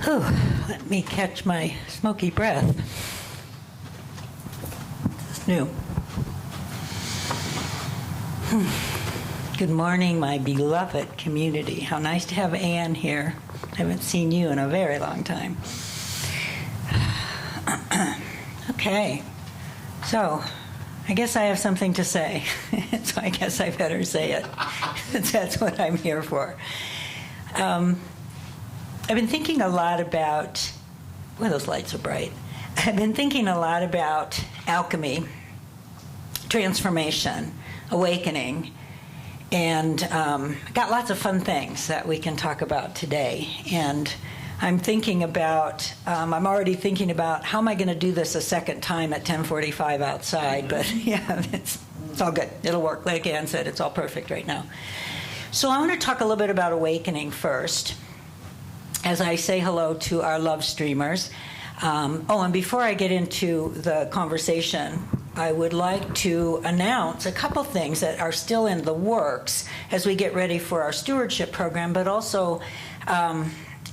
Whew, let me catch my smoky breath. This is new. Good morning, my beloved community. How nice to have Anne here. I haven't seen you in a very long time. Okay, so I guess I have something to say. So I guess I better say it. That's what I'm here for. I've been thinking a lot about, well, those lights are bright. I've been thinking a lot about alchemy, transformation, awakening, and got lots of fun things that we can talk about today. And I'm thinking about, I'm already thinking about how am I going to do this a second time at 10:45 outside, but yeah, it's all good. It'll work. Like Anne said, it's all perfect right now. So I want to talk a little bit about awakening first, as I say hello to our love streamers. And before I get into the conversation, I would like to announce a couple things that are still in the works as we get ready for our stewardship program, but also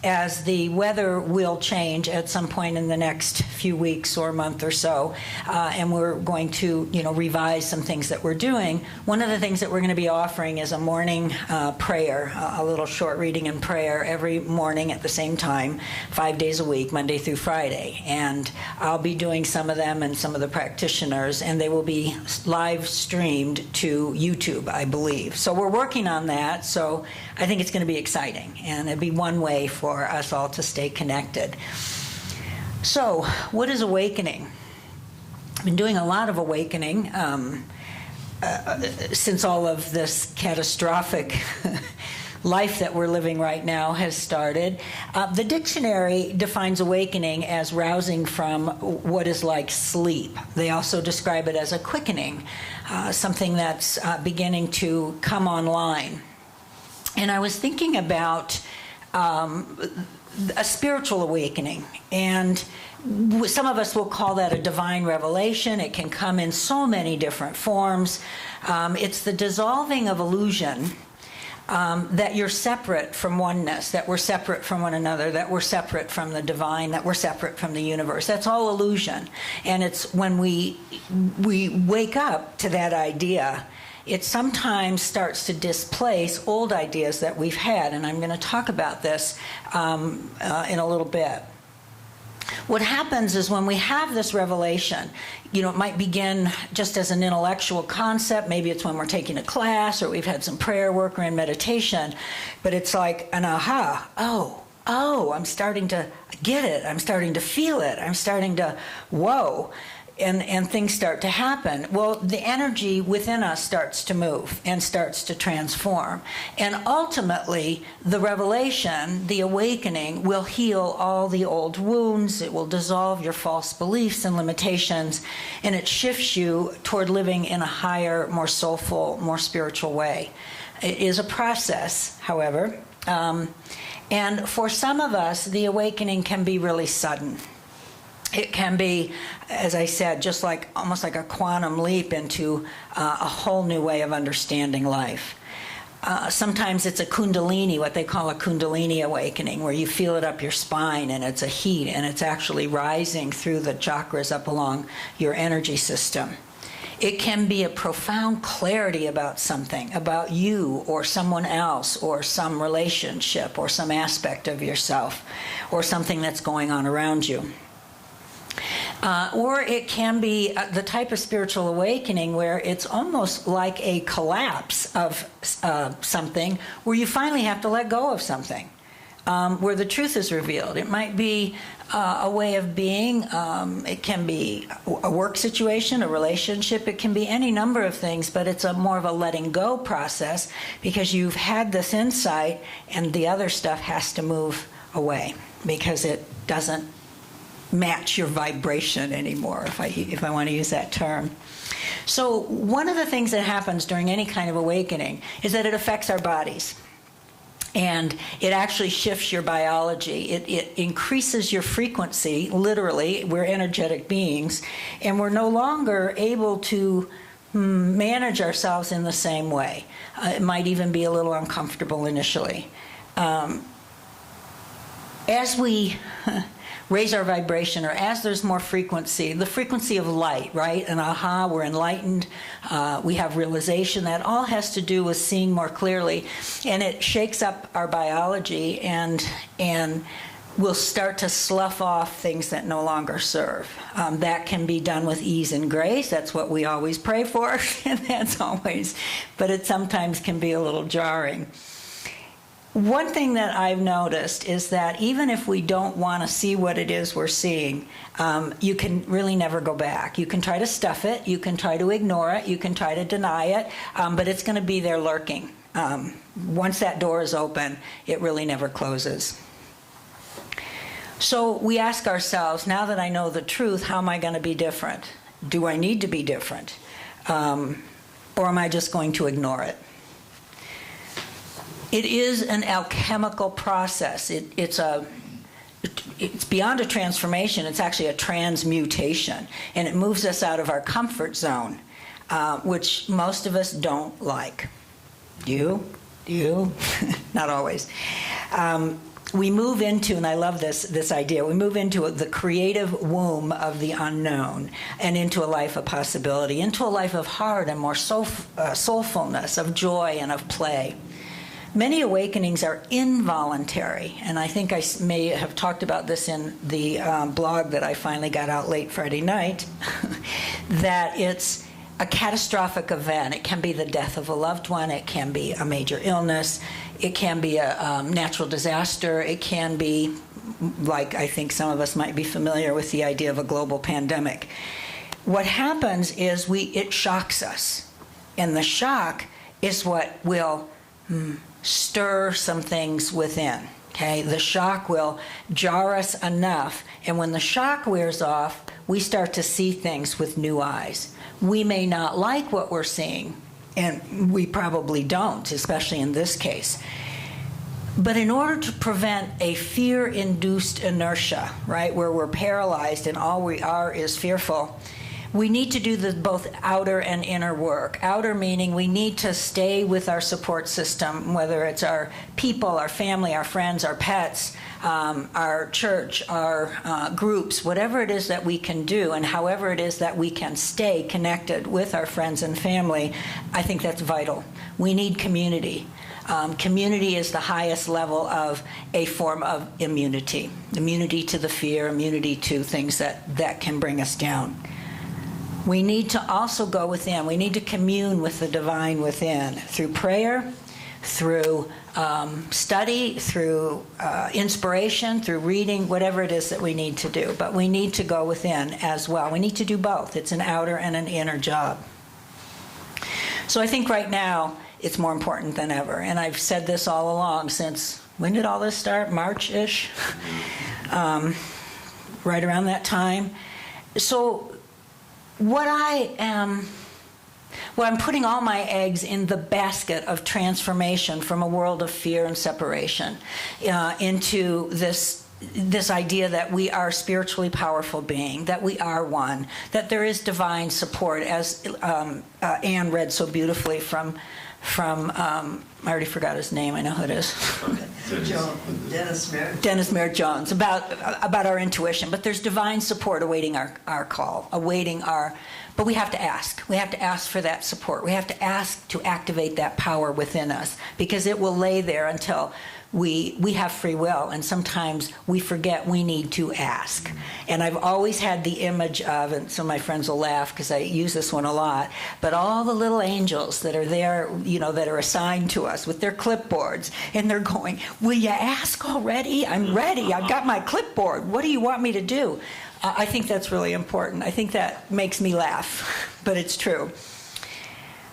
as the weather will change at some point in the next few weeks or month or so, and we're going to, revise some things that we're doing. One of the things that we're going to be offering is a morning prayer, a little short reading and prayer every morning at the same time, 5 days a week, Monday through Friday. And I'll be doing some of them and some of the practitioners, and they will be live streamed to YouTube, I believe. So we're working on that, so I think it's going to be exciting, and it'd be one way for us all to stay connected. So, what is awakening? I've been doing a lot of awakening since all of this catastrophic life that we're living right now has started. The dictionary defines awakening as rousing from what is like sleep. They also describe it as a quickening, something that's beginning to come online. And I was thinking about a spiritual awakening, and some of us will call that a divine revelation. It can come in so many different forms. It's the dissolving of illusion that you're separate from oneness, that we're separate from one another, that we're separate from the divine, that we're separate from the universe. That's all illusion. And it's when we wake up to that idea, it sometimes starts to displace old ideas that we've had, and I'm going to talk about this in a little bit. What happens is when we have this revelation, it might begin just as an intellectual concept. Maybe it's when we're taking a class or we've had some prayer work or in meditation, but it's like an aha. Oh, I'm starting to get it. I'm starting to feel it. I'm starting to, whoa. And things start to happen. Well, the energy within us starts to move and starts to transform. And ultimately, the revelation, the awakening, will heal all the old wounds. It will dissolve your false beliefs and limitations, and it shifts you toward living in a higher, more soulful, more spiritual way. It is a process, however. And for some of us, the awakening can be really sudden. It can be, as I said, just like almost like a quantum leap into a whole new way of understanding life. Sometimes it's a kundalini, what they call a kundalini awakening, where you feel it up your spine and it's a heat and it's actually rising through the chakras up along your energy system. It can be a profound clarity about something, about you or someone else or some relationship or some aspect of yourself or something that's going on around you. Or it can be the type of spiritual awakening where it's almost like a collapse of something, where you finally have to let go of something, where the truth is revealed. It might be a way of being. It can be a work situation, a relationship. It can be any number of things, but it's more of a letting go process because you've had this insight and the other stuff has to move away because it doesn't match your vibration anymore, if I want to use that term. So one of the things that happens during any kind of awakening is that it affects our bodies. And it actually shifts your biology. It increases your frequency, literally. We're energetic beings, and we're no longer able to manage ourselves in the same way. It might even be a little uncomfortable initially. as we raise our vibration, or as there's more frequency, the frequency of light, right? And aha, we're enlightened, we have realization. That all has to do with seeing more clearly, and it shakes up our biology, and we'll start to slough off things that no longer serve. That can be done with ease and grace. That's what we always pray for, and that's always, but it sometimes can be a little jarring. One thing that I've noticed is that even if we don't want to see what it is we're seeing, you can really never go back. You can try to stuff it, you can try to ignore it, you can try to deny it, but it's going to be there lurking. Once that door is open, it really never closes. So we ask ourselves, now that I know the truth, how am I going to be different? Do I need to be different? Or am I just going to ignore it? It is an alchemical process. It's beyond a transformation. It's actually a transmutation. And it moves us out of our comfort zone, which most of us don't like. Do you? Not always. We move into, and I love this idea, we move into the creative womb of the unknown and into a life of possibility, into a life of heart and more soulfulness, of joy and of play. Many awakenings are involuntary, and I think I may have talked about this in the blog that I finally got out late Friday night, that it's a catastrophic event. It can be the death of a loved one, it can be a major illness, it can be a natural disaster, it can be, like I think some of us might be familiar with the idea of a global pandemic. What happens is it shocks us, and the shock is what will stir some things within. Okay, the shock will jar us enough, and when the shock wears off, we start to see things with new eyes. We may not like what we're seeing, and we probably don't, especially in this case. But in order to prevent a fear-induced inertia, right, where we're paralyzed and all we are is fearful, we need to do both outer and inner work. Outer meaning we need to stay with our support system, whether it's our people, our family, our friends, our pets, our church, our groups, whatever it is that we can do, and however it is that we can stay connected with our friends and family. I think that's vital. We need community. Community is the highest level of a form of immunity. Immunity to the fear, immunity to things that can bring us down. We need to also go within. We need to commune with the divine within through prayer, through study, through inspiration, through reading, whatever it is that we need to do. But we need to go within as well. We need to do both. It's an outer and an inner job. So I think right now it's more important than ever. And I've said this all along since, when did all this start? March-ish? Right around that time. So I'm putting all my eggs in the basket of transformation from a world of fear and separation into this idea that we are a spiritually powerful being, that we are one, that there is divine support, as Anne read so beautifully from I already forgot his name. I know who it is. Dennis Merritt Jones, about our intuition. But there's divine support awaiting our call, but we have to ask. We have to ask for that support. We have to ask to activate that power within us, because it will lay there until we have free will, and sometimes we forget we need to ask. And I've always had the image of, and some of my friends will laugh because I use this one a lot, but all the little angels that are there, that are assigned to us with their clipboards, and they're going, will you ask already? I'm ready. I've got my clipboard. What do you want me to do? I think that's really important. I think that makes me laugh, but it's true.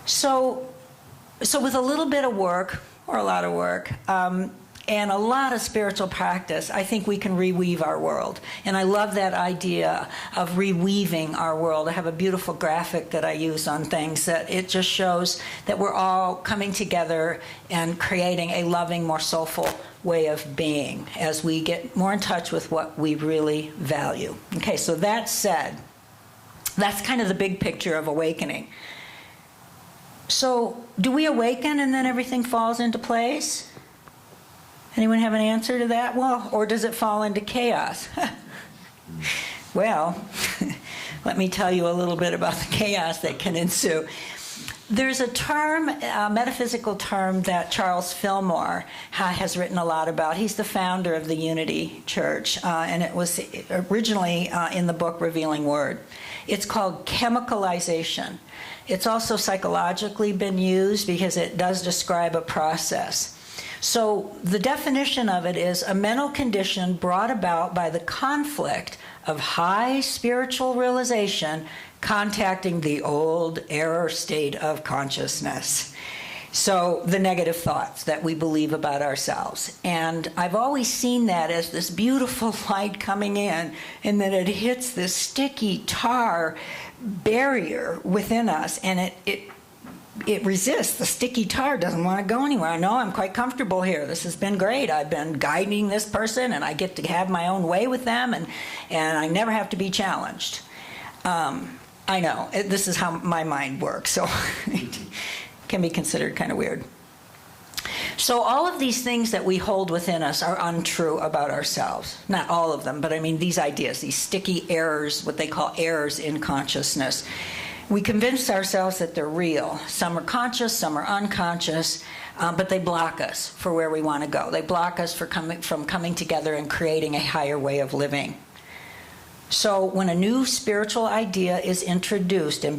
So with a little bit of work, or a lot of work, and a lot of spiritual practice, I think we can reweave our world. And I love that idea of reweaving our world. I have a beautiful graphic that I use on things that it just shows that we're all coming together and creating a loving, more soulful way of being as we get more in touch with what we really value. Okay, so that said, that's kind of the big picture of awakening. So do we awaken and then everything falls into place? Anyone have an answer to that? Well, or does it fall into chaos? Well, let me tell you a little bit about the chaos that can ensue. There's a term, a metaphysical term that Charles Fillmore has written a lot about. He's the founder of the Unity Church, and it was originally in the book Revealing Word. It's called chemicalization. It's also psychologically been used because it does describe a process. So the definition of it is a mental condition brought about by the conflict of high spiritual realization contacting the old error state of consciousness. So the negative thoughts that we believe about ourselves. And I've always seen that as this beautiful light coming in, and then it hits this sticky tar barrier within us, and it resists. The sticky tar doesn't want to go anywhere. I know I'm quite comfortable here. This has been great. I've been guiding this person, and I get to have my own way with them, and I never have to be challenged. I know. This is how my mind works, so it can be considered kind of weird. So all of these things that we hold within us are untrue about ourselves. Not all of them, but I mean these ideas, these sticky errors, what they call errors in consciousness. We convince ourselves that they're real. Some are conscious, some are unconscious, but they block us for where we want to go. They block us from coming together and creating a higher way of living. So when a new spiritual idea is introduced and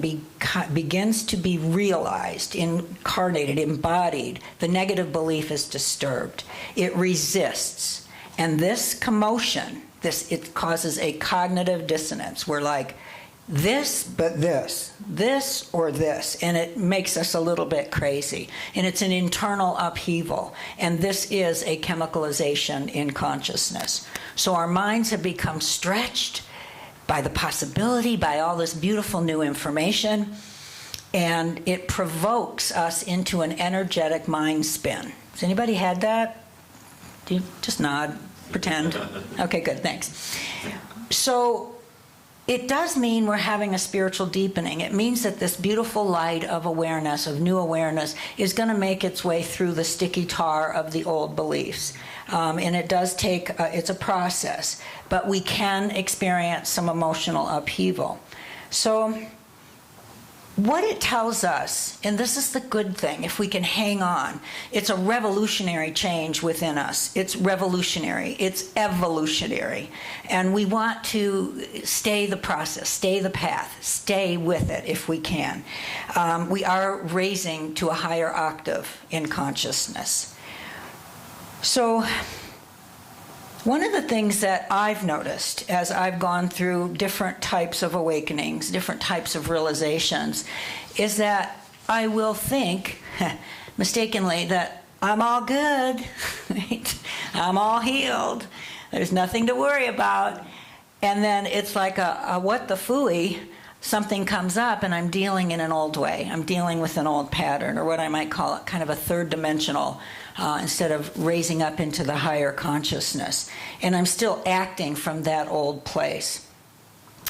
begins to be realized, incarnated, embodied, the negative belief is disturbed. It resists. And this commotion, it causes a cognitive dissonance. We're like, this, but this or this, and it makes us a little bit crazy. And it's an internal upheaval, and this is a chemicalization in consciousness. So our minds have become stretched by the possibility, by all this beautiful new information, and it provokes us into an energetic mind spin. Has anybody had that? Do you just nod, pretend? Okay, good, thanks. So it does mean we're having a spiritual deepening. It means that this beautiful light of awareness, of new awareness, is going to make its way through the sticky tar of the old beliefs. And it does take, it's a process, but we can experience some emotional upheaval. So what it tells us, and this is the good thing, if we can hang on, it's a revolutionary change within us. It's revolutionary. It's evolutionary. And we want to stay the process, stay the path, stay with it if we can. We are raising to a higher octave in consciousness. So one of the things that I've noticed as I've gone through different types of awakenings, different types of realizations, is that I will think, mistakenly, that I'm all good, right? I'm all healed, there's nothing to worry about. And then it's like a what the phooey, something comes up and I'm dealing in an old way. I'm dealing with an old pattern, or what I might call it kind of a third dimensional, instead of raising up into the higher consciousness. And I'm still acting from that old place.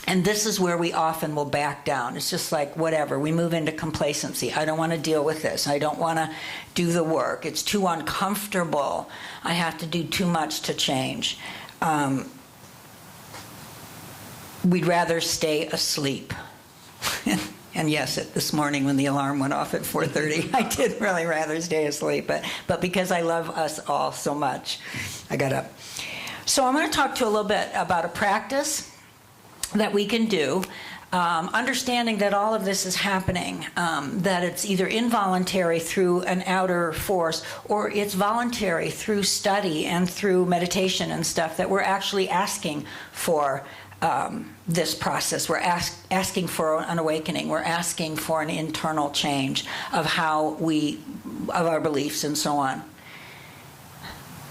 And this is where we often will back down. It's just like, whatever, we move into complacency. I don't want to deal with this. I don't want to do the work. It's too uncomfortable. I have to do too much to change. We'd rather stay asleep. And yes, this morning when the alarm went off at 4:30, I did really rather stay asleep. But because I love us all so much, I got up. So I'm going to talk to you a little bit about a practice that we can do, understanding that all of this is happening, that it's either involuntary through an outer force, or it's voluntary through study and through meditation and stuff, that we're actually asking for this process. We're asking for an awakening. We're asking for an internal change of of our beliefs and so on.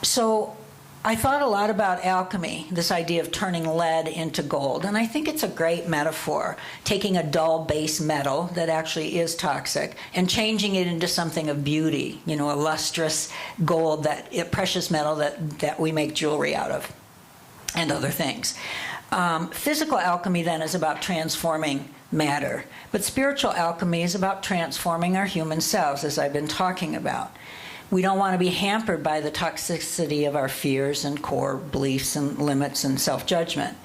So I thought a lot about alchemy, this idea of turning lead into gold, and I think it's a great metaphor, taking a dull base metal that actually is toxic and changing it into something of beauty, a lustrous gold, a precious metal that we make jewelry out of and other things. Physical alchemy then is about transforming matter, but spiritual alchemy is about transforming our human selves, as I've been talking about. We don't want to be hampered by the toxicity of our fears and core beliefs and limits and self-judgment.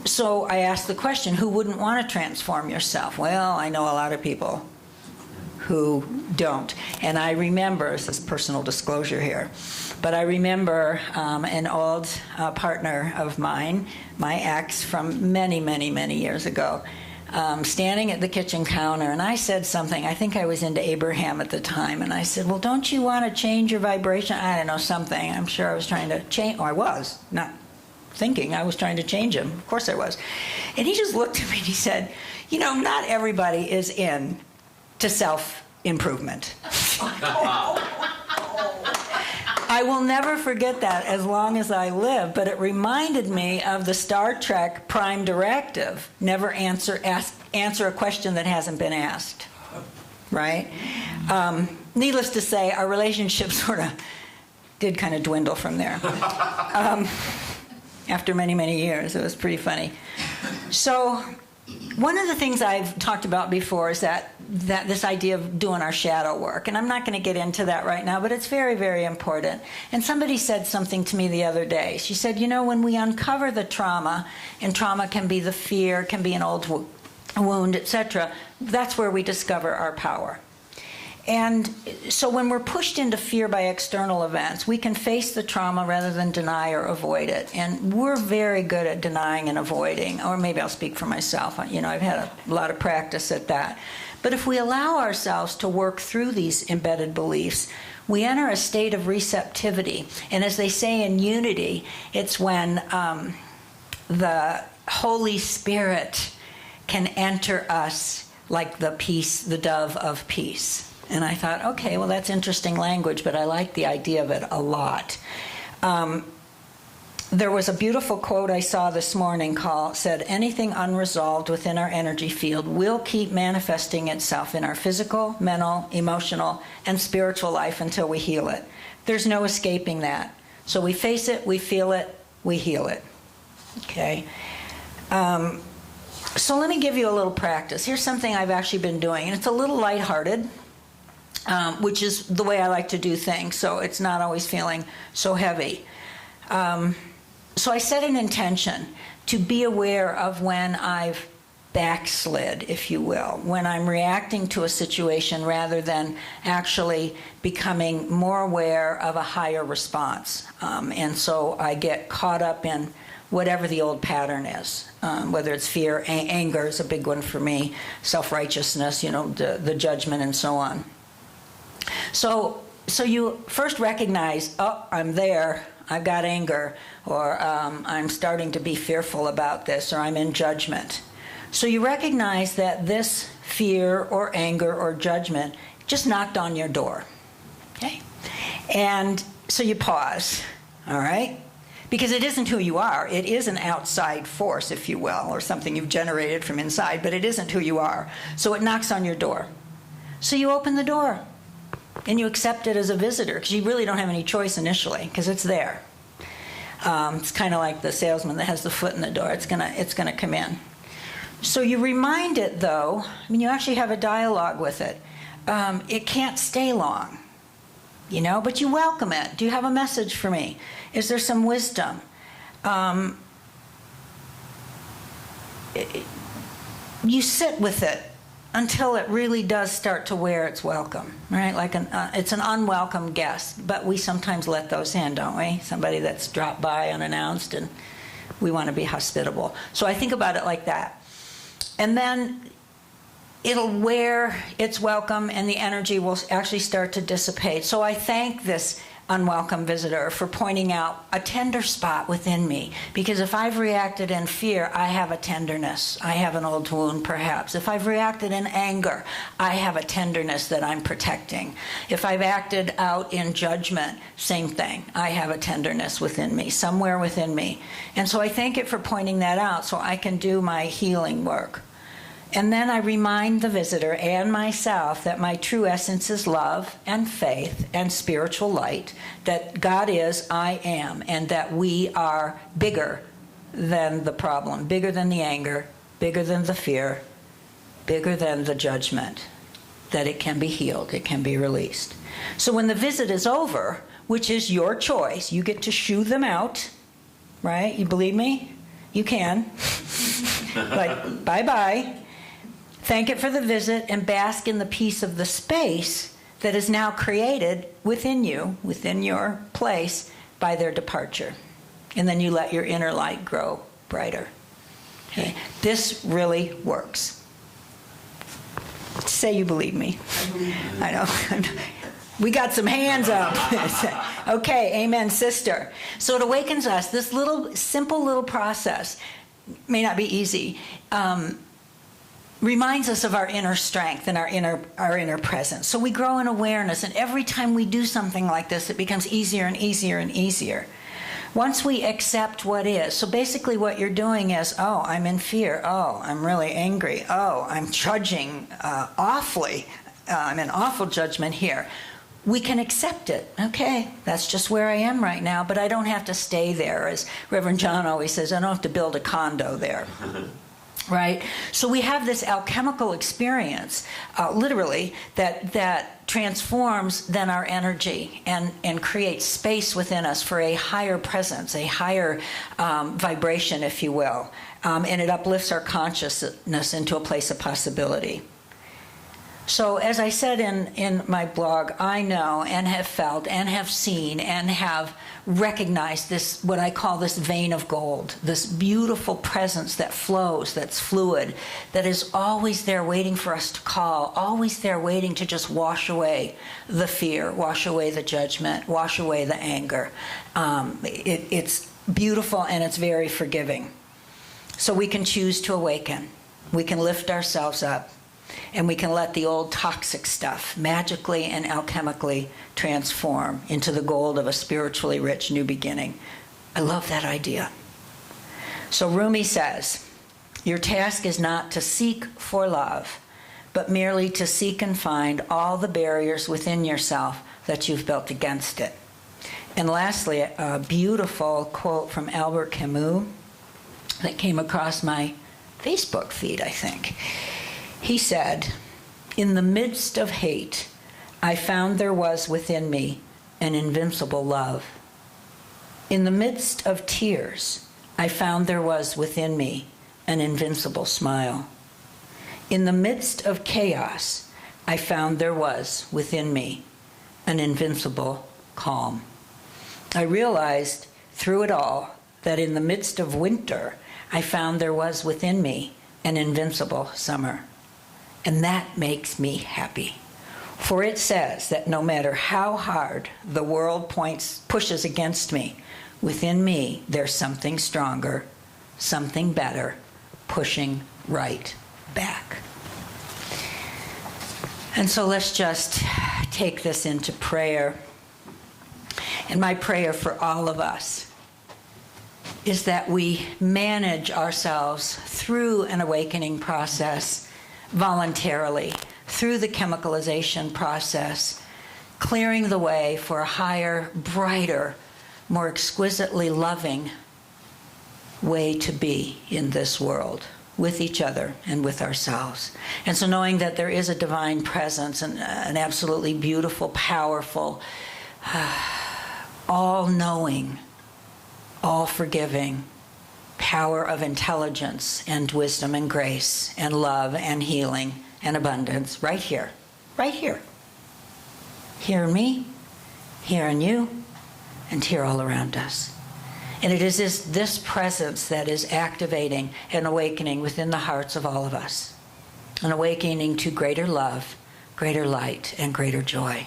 So I asked the question, who wouldn't want to transform yourself? Well, I know a lot of people who don't. And I remember, this is personal disclosure here, but I remember an old partner of mine, my ex from many, many, many years ago, standing at the kitchen counter, and I said something. I think I was into Abraham at the time, and I said, well, don't you want to change your vibration? I don't know, something. I'm sure I was trying to change, or I was, not thinking I was trying to change him. Of course I was. And he just looked at me and he said, you know, not everybody is in to self-improvement. I will never forget that as long as I live, but it reminded me of the Star Trek Prime Directive, never answer a question that hasn't been asked, right? Needless to say, our relationship sort of did kind of dwindle from there. After many, many years, it was pretty funny. So one of the things I've talked about before is that this idea of doing our shadow work. And I'm not going to get into that right now, but it's very, very important. And somebody said something to me the other day. She said, you know, when we uncover the trauma, and trauma can be the fear, can be an old wound, etc., that's where we discover our power. And so when we're pushed into fear by external events, we can face the trauma rather than deny or avoid it. And we're very good at denying and avoiding, or maybe I'll speak for myself. You know, I've had a lot of practice at that. But if we allow ourselves to work through these embedded beliefs, we enter a state of receptivity. And as they say in Unity, it's when the Holy Spirit can enter us like the peace, the dove of peace. And I thought, okay, well, that's interesting language, but I like the idea of it a lot. There was a beautiful quote I saw this morning said, anything unresolved within our energy field will keep manifesting itself in our physical, mental, emotional, and spiritual life until we heal it. There's no escaping that. So we face it, we feel it, we heal it. Okay? So let me give you a little practice. Here's something I've actually been doing, and it's a little lighthearted. Which is the way I like to do things, so it's not always feeling so heavy. So I set an intention to be aware of when I've backslid, if you will, when I'm reacting to a situation rather than actually becoming more aware of a higher response. And so I get caught up in whatever the old pattern is, whether it's fear, anger is a big one for me, self-righteousness, you know, the judgment and so on. So you first recognize, oh, I'm there, I've got anger, or I'm starting to be fearful about this, or I'm in judgment. So you recognize that this fear or anger or judgment just knocked on your door, okay? And so you pause, all right? Because it isn't who you are. It is an outside force, if you will, or something you've generated from inside, but it isn't who you are. So it knocks on your door. So you open the door. And you accept it as a visitor, because you really don't have any choice initially, because it's there. It's kind of like the salesman that has the foot in the door. It's gonna come in. So you remind it, though. I mean, you actually have a dialogue with it. It can't stay long, you know, but you welcome it. Do you have a message for me? Is there some wisdom? You sit with it until it really does start to wear its welcome, right? Like it's an unwelcome guest, but we sometimes let those in, don't we? Somebody that's dropped by unannounced, and we want to be hospitable. So I think about it like that. And then it'll wear its welcome, and the energy will actually start to dissipate. So I thank this unwelcome visitor for pointing out a tender spot within me. Because if I've reacted in fear, I have a tenderness. I have an old wound, perhaps. If I've reacted in anger, I have a tenderness that I'm protecting. If I've acted out in judgment, same thing. I have a tenderness within me, somewhere within me. And so I thank it for pointing that out so I can do my healing work. And then I remind the visitor and myself that my true essence is love and faith and spiritual light, that God is, I am, and that we are bigger than the problem, bigger than the anger, bigger than the fear, bigger than the judgment. that it can be healed, it can be released. So when the visit is over, which is your choice, you get to shoo them out, right? You believe me? You can. Like, bye-bye. Thank it for the visit and bask in the peace of the space that is now created within you, within your place, by their departure. And then you let your inner light grow brighter. Okay? This really works. Say you believe me. I believe you. I know. We got some hands up. Okay, amen, sister. So it awakens us. This little, simple little process, may not be easy, reminds us of our inner strength and our inner presence. So we grow in awareness, and every time we do something like this, it becomes easier and easier and easier. Once we accept what is, so basically what you're doing is, oh, I'm in fear. Oh, I'm really angry. Oh, I'm judging awfully. I'm in awful judgment here. We can accept it. Okay, that's just where I am right now, but I don't have to stay there. As Reverend John always says, I don't have to build a condo there. Right? So we have this alchemical experience, literally, that transforms then our energy and creates space within us for a higher presence, a higher vibration, if you will. And it uplifts our consciousness into a place of possibility. So as I said in my blog, I know and have felt and have seen and have recognized this, what I call this vein of gold, this beautiful presence that flows, that's fluid, that is always there waiting for us to call, always there waiting to just wash away the fear, wash away the judgment, wash away the anger. It's beautiful and it's very forgiving. So we can choose to awaken. We can lift ourselves up. And we can let the old toxic stuff magically and alchemically transform into the gold of a spiritually rich new beginning. I love that idea. So Rumi says, your task is not to seek for love, but merely to seek and find all the barriers within yourself that you've built against it. And lastly, a beautiful quote from Albert Camus that came across my Facebook feed, I think. He said, in the midst of hate, I found there was within me an invincible love. In the midst of tears, I found there was within me an invincible smile. In the midst of chaos, I found there was within me an invincible calm. I realized through it all that in the midst of winter, I found there was within me an invincible summer. And that makes me happy. For it says that no matter how hard the world pushes against me, within me there's something stronger, something better, pushing right back. And so let's just take this into prayer. And my prayer for all of us is that we manage ourselves through an awakening process voluntarily, through the chemicalization process, clearing the way for a higher, brighter, more exquisitely loving way to be in this world, with each other and with ourselves. And so knowing that there is a divine presence, and an absolutely beautiful, powerful, all-knowing, all-forgiving power of intelligence and wisdom and grace and love and healing and abundance right here, here in me, here in you, and here all around us. And it is this presence that is activating and awakening within the hearts of all of us, an awakening to greater love, greater light, and greater joy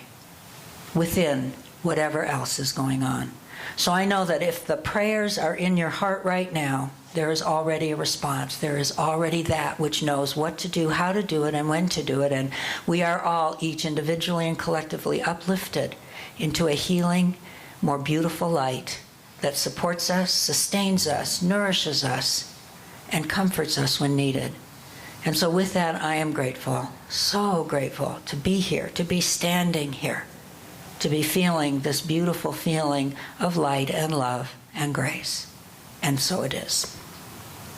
within whatever else is going on. So I know that if the prayers are in your heart right now, there is already a response. There is already that which knows what to do, how to do it, and when to do it. And we are all, each individually and collectively, uplifted into a healing, more beautiful light that supports us, sustains us, nourishes us, and comforts us when needed. And so with that, I am grateful, so grateful to be here, to be standing here, to be feeling this beautiful feeling of light and love and grace. And so it is.